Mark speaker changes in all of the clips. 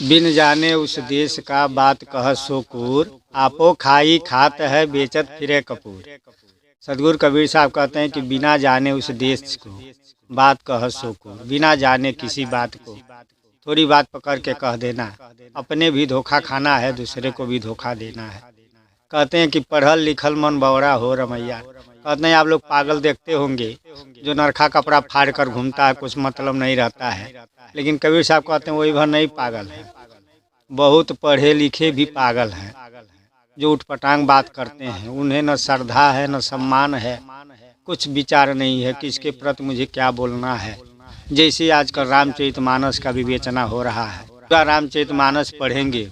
Speaker 1: बिन जाने उस देश का बात कह सो कूर, आपो खाई खात है बेचत फिरे कपूर। सदगुरु कबीर साहब कहते हैं कि बिना जाने उस देश को बात कह सो कूर, बिना जाने किसी बात को थोड़ी बात पकड़ के कह देना, अपने भी धोखा खाना है, दूसरे को भी धोखा देना है। कहते हैं कि पढ़ल लिखल मन बौरा हो रमैया। कहते हैं आप लोग पागल देखते होंगे जो नरखा कपड़ा फाड़ कर घूमता है, कुछ मतलब नहीं रहता है, लेकिन कबीर साहब कहते हैं वही भर नहीं पागल है, बहुत पढ़े लिखे भी पागल हैं जो उठपटांग बात करते हैं। उन्हें न श्रद्धा है न सम्मान है, कुछ विचार नहीं है कि इसके प्रति मुझे क्या बोलना है। जैसे आजकल रामचरितमानस का विवेचना हो रहा है, पूरा रामचरितमानस पढ़ेंगे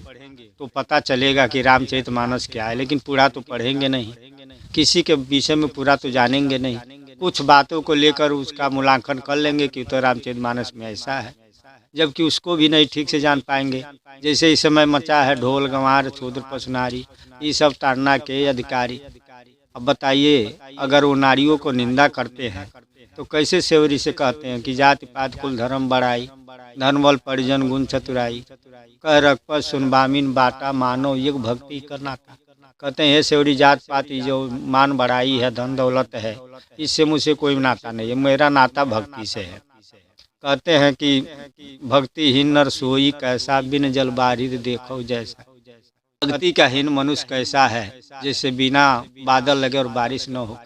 Speaker 1: तो पता चलेगा कि रामचरितमानस क्या है, लेकिन पूरा तो पढ़ेंगे नहीं, किसी के विषय में पूरा तो जानेंगे नहीं, कुछ बातों को लेकर उसका मूल्यांकन कर लेंगे कि तो रामचरितमानस में ऐसा है, जबकि उसको भी नहीं ठीक से जान पाएंगे। जैसे इस समय मचा है ढोल गंवार शूद्र पशुनारी, ये सब ताड़ना के अधिकारी। अब बताइए, अगर वो नारियों को निंदा करते हैं तो कैसे सेवरी से कहते हैं कि जाति पात कुल धर्म बड़ाई, धन बल परिजन गुण चतुराई, कह रखपत सुनबामिन बाटा मानो युग भक्ति करनाता। कहते हैं सेवरी जात पात जो मान बढ़ाई है, धन दौलत है, इससे मुझसे कोई नाता नहीं है, मेरा नाता भक्ति से है। कहते हैं कि भक्तिहीन नर सोई कैसा, बिन जल बारिद देखो जैसा। भक्ति का हीन मनुष्य कैसा है, जैसे बिना बादल लगे और बारिश न हो।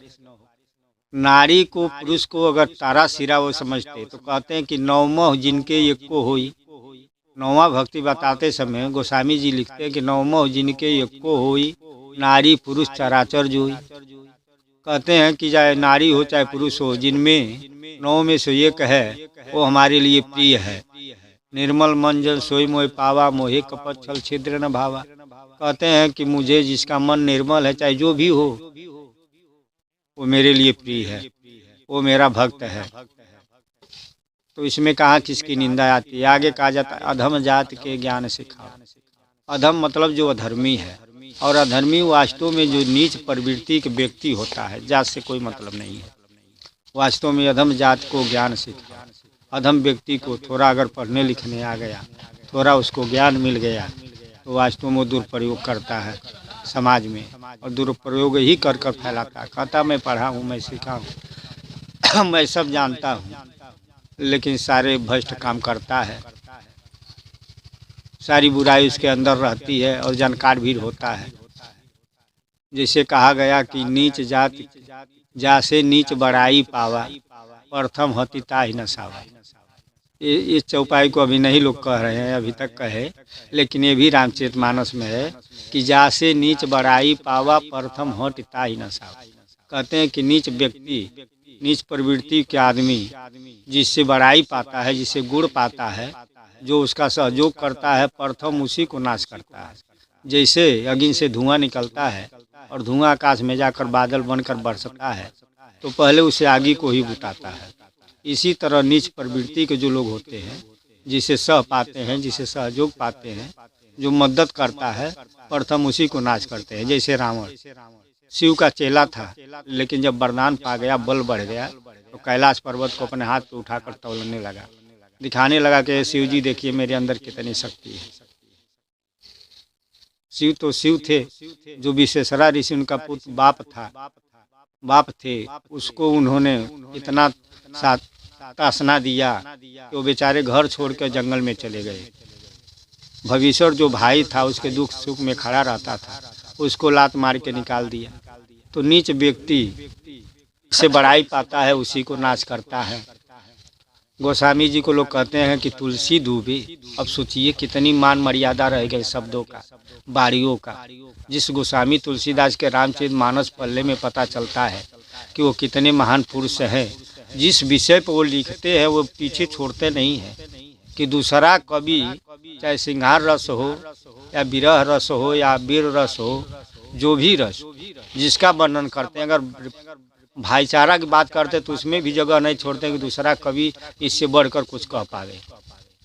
Speaker 1: नारी को पुरुष को अगर तारा सिरा वो समझते तो कहते हैं कि नौमह जिनके एक को होई। नौवा भक्ति बताते समय गोस्वामी जी लिखते हैं कि नौमह जिनके एक को होई, नारी पुरुष चराचर जोई। कहते हैं कि चाहे नारी हो चाहे पुरुष हो, जिनमें नौ में से एक है वो हमारे लिए प्रिय है। निर्मल मन जन सोई मोह पावा, मोहे कपट छल छिद्र न भावा। कहते हैं कि मुझे जिसका मन निर्मल है, चाहे जो भी हो, वो मेरे लिए प्रिय है, वो मेरा भक्त है। तो इसमें कहा किसकी निंदा आती है। आगे कहा जाता है अधम जात के ज्ञान सिखाओ। अधम मतलब जो अधर्मी है, और अधर्मी वास्तव में जो नीच प्रवृत्ति के व्यक्ति होता है, जात से कोई मतलब नहीं है। वास्तव में अधम जात को ज्ञान सिखाओ। अधम व्यक्ति को थोड़ा अगर पढ़ने लिखने आ गया, थोड़ा उसको ज्ञान मिल गया, तो वास्तव में दुरुपयोग करता है समाज में, और दुरुपयोग ही कर कर फैलाता है। कहता मैं पढ़ा हूँ, मैं सीखा हूँ, मैं सब जानता हूँ, लेकिन सारे भ्रष्ट काम करता है, सारी बुराई उसके अंदर रहती है और जानकार भी होता है। जैसे कहा गया कि नीच जात जासे नीच बड़ाई पावा, प्रथम हति ताहि न सावा। इस चौपाई को अभी नहीं लोग कह रहे हैं, अभी तक कहे, लेकिन ये भी रामचरितमानस में है कि जासे नीच बड़ाई पावा, प्रथम हति ताहि न सावा। कहते हैं कि नीच व्यक्ति, नीच प्रवृत्ति के आदमी जिससे बड़ाई पाता है, जिससे गुण पाता है, जो उसका सहयोग करता है, प्रथम उसी को नाश करता है। जैसे अग्नि से धुआं निकलता है और धुआं आकाश में जाकर बादल बनकर बरसता है, तो पहले उसे आगे को ही बुताता है। इसी तरह नीच प्रवृत्ति के जो लोग होते हैं, जिसे सह पाते हैं, जिसे सहयोग पाते हैं, जो मदद करता है, प्रथम उसी को नाश करते हैं। जैसे रावण शिव का चेला था, लेकिन जब वरदान पा गया, बल बढ़ गया, तो कैलाश पर्वत को अपने हाथ पे उठाकर तौलने लगा, दिखाने लगा कि शिव जी देखिए मेरे अंदर कितनी शक्ति है। शिव तो शिव थे, जो विश्वेश्वरा ऋषि उनका पुत्र बाप थे, उसको उन्होंने इतना तासना दिया कि वो बेचारे घर छोड़ कर जंगल में चले गए। भविष्य जो भाई था उसके दुख सुख में खड़ा रहता था, उसको लात मार के निकाल दिया। तो नीच व्यक्ति से बड़ाई पाता है, उसी को नाश करता है। गोस्वामी जी को लोग कहते हैं कि तुलसी डूबे। अब सोचिए कितनी मान मर्यादा रह गई शब्दों का, बारियों का। जिस गोस्वामी तुलसीदास के रामचरितमानस पल्ले में पता चलता है कि वो कितने महान पुरुष हैं, जिस विषय पर वो लिखते हैं वो पीछे छोड़ते नहीं हैं। कि दूसरा कवि चाहे सिंगार रस हो या विरह रस हो या वीर रस हो, जो भी रस जिसका वर्णन करते हैं, अगर भाईचारा की बात करते तो उसमें भी जगह नहीं छोड़ते कि दूसरा कवि इससे बढ़कर कुछ कह पावे।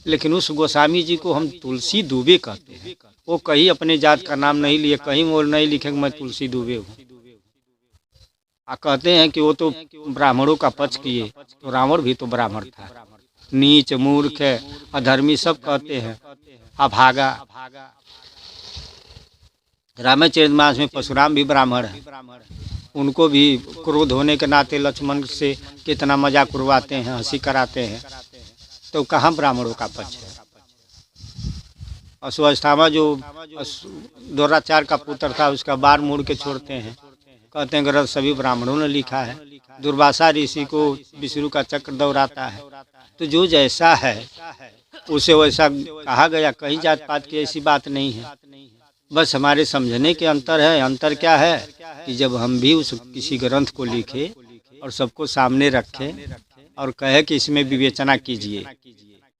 Speaker 1: लेकिन उस गोस्वामी जी को हम तुलसी दुबे कहते हैं। वो कहीं अपने जात का नाम नहीं लिए, कहीं वो नहीं लिखे कि मैं तुलसी दुबे हूँ। कहते हैं कि वो तो ब्राह्मणों का पक्ष किए, तो रावण भी तो ब्राह्मण था। नीच मूर्ख अधर्मी सब कहते हैं, अभागा। रामाचरितमानस में परशुराम भी ब्राह्मण है, उनको भी क्रोध होने के नाते लक्ष्मण से कितना मजाक उड़वाते हैं, हंसी कराते हैं, तो कहाँ ब्राह्मणों का पक्ष है। अश्वत्थामा जो द्रोणाचार का पुत्र था, उसका बार मुड़ के छोड़ते हैं, कहते हैं ग्रंथ सभी ब्राह्मणों ने लिखा है। दुर्वासा ऋषि को विष्णु का चक्र दौड़ाता है। तो जो जैसा है उसे वैसा कहा गया, कहीं जात पात की ऐसी बात नहीं है, बस हमारे समझने के अंतर है। अंतर क्या है कि जब हम भी उस किसी ग्रंथ को लिखे और सबको सामने रखें और कहे कि इसमें विवेचना कीजिए,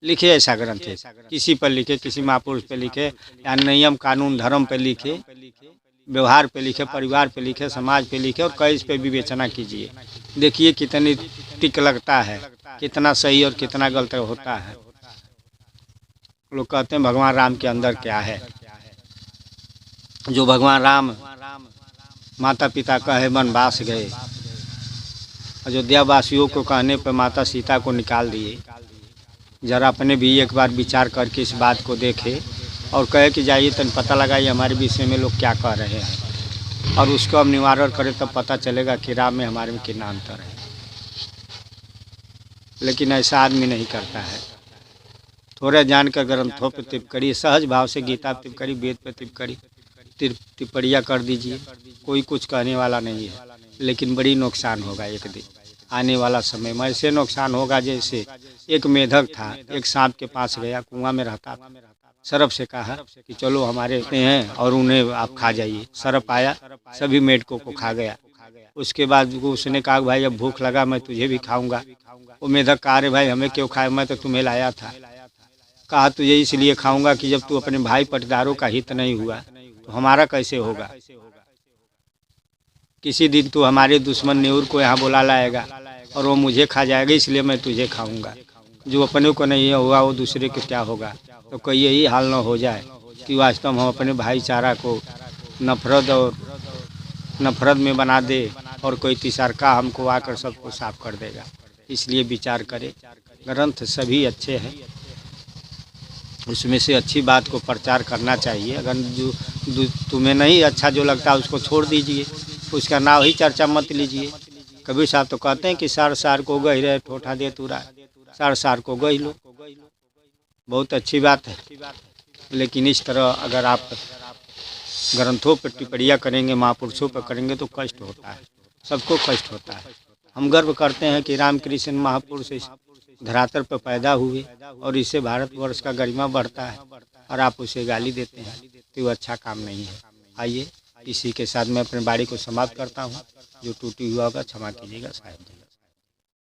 Speaker 1: लिखे ऐसा ग्रंथ है, किसी पर लिखे, किसी महापुरुष पे लिखे, या नियम कानून धर्म पे लिखे, व्यवहार पे लिखे, परिवार पे लिखे, समाज पे लिखे और कहे इस पे विवेचना कीजिए। देखिए कितनी टिक लगता है, कितना सही और कितना गलत होता है। लोग कहते हैं भगवान राम के अंदर क्या है। जो भगवान राम माता पिता कहे वनवास गए, अयोध्या वासियों को कहने पर माता सीता को निकाल दिए। जरा अपने भी एक बार विचार करके इस बात को देखे और कहे कि जाइए तन पता लगाइए हमारे विषय में लोग क्या कह रहे हैं, और उसको हम निवारण करें, तब पता चलेगा कि राम में हमारे में कितना अंतर है। लेकिन ऐसा आदमी नहीं करता है। थोड़ा जानकर ग्रंथों पर टिप्पणी, सहज भाव से गीता पे टिप्पणी, वेद पे टिप्पणी, टिप्पणियाँ कर दीजिए, कोई कुछ कहने वाला नहीं है। लेकिन बड़ी नुकसान होगा एक दिन आने वाला समय में। ऐसे नुकसान होगा जैसे एक मेढक था, एक सांप के पास गया, कुआं में रहता था। सर्प से कहा कि चलो हमारे हैं और उन्हें आप खा जाइए। सर्प आया, सभी मेढकों को खा गया। उसके बाद उसने कहा भाई अब भूख लगा, मैं तुझे भी खाऊंगा। वो मेढक कहा अरे भाई हमें क्यों खाए, मैं तो तुम्हें लाया था। कहा तुझे इसलिए खाऊंगा कि जब तू अपने भाई पटदारों का हित नहीं हुआ तो हमारा कैसे होगा। किसी दिन तू हमारे दुश्मन नेउर को यहाँ बुला लाएगा और वो मुझे खा जाएगा, इसलिए मैं तुझे खाऊंगा। जो अपने को नहीं हुआ वो दूसरे को क्या होगा। तो कोई यही हाल न हो जाए कि वास्तव में हम अपने भाईचारा को नफरत में बना दे और कोई तिसरका हमको आकर सबको साफ कर देगा। इसलिए विचार करें। ग्रंथ सभी अच्छे हैं, उसमें से अच्छी बात को प्रचार करना चाहिए। अगर जो तुम्हें नहीं अच्छा जो लगता है उसको छोड़ दीजिए, उसका नाम ही चर्चा मत लीजिए। कबीर साहब तो कहते हैं कि सार सार को गही रहे ठोठा दे तुरा, सार सार को गही लो। बहुत अच्छी बात है। लेकिन इस तरह अगर आप ग्रंथों पर टिप्पणियाँ करेंगे, महापुरुषों पर करेंगे तो कष्ट होता है, सबको कष्ट होता है। हम गर्व करते हैं कि रामकृष्ण महापुरुष इस धरातल पर पैदा हुए और इससे भारतवर्ष का गरिमा बढ़ता है, और आप उसे गाली देते हैं तो वो अच्छा काम नहीं है। आइए इसी के साथ मैं अपने बाड़ी को समाप्त करता हूँ। जो टूटी हुआ होगा क्षमा कीजिएगा साहब।